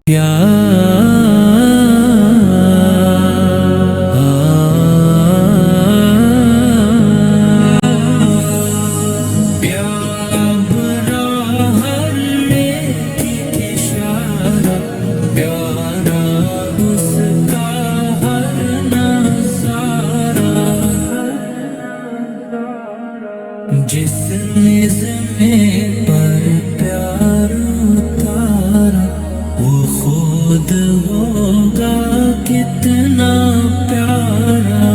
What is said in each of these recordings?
جس نظم پر پیار اتارا وہ خود ہوگا کتنا پیارا،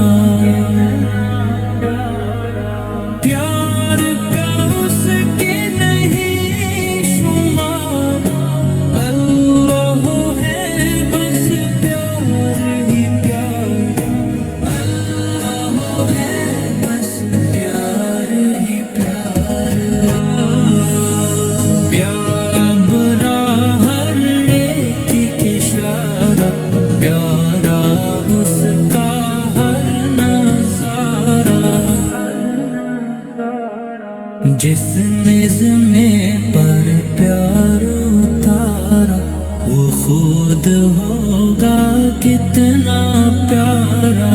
پیار کا اس کے نہیں شمار، اللہ ہے بس پیار ہی پیار، اللہ ہے بس پیار ہی پیار، پیارا برا ہر ایک اشارہ، پیارا اس کا ہر نظارہ، جس نظم پر پیار اتارا وہ خود ہوگا کتنا پیارا۔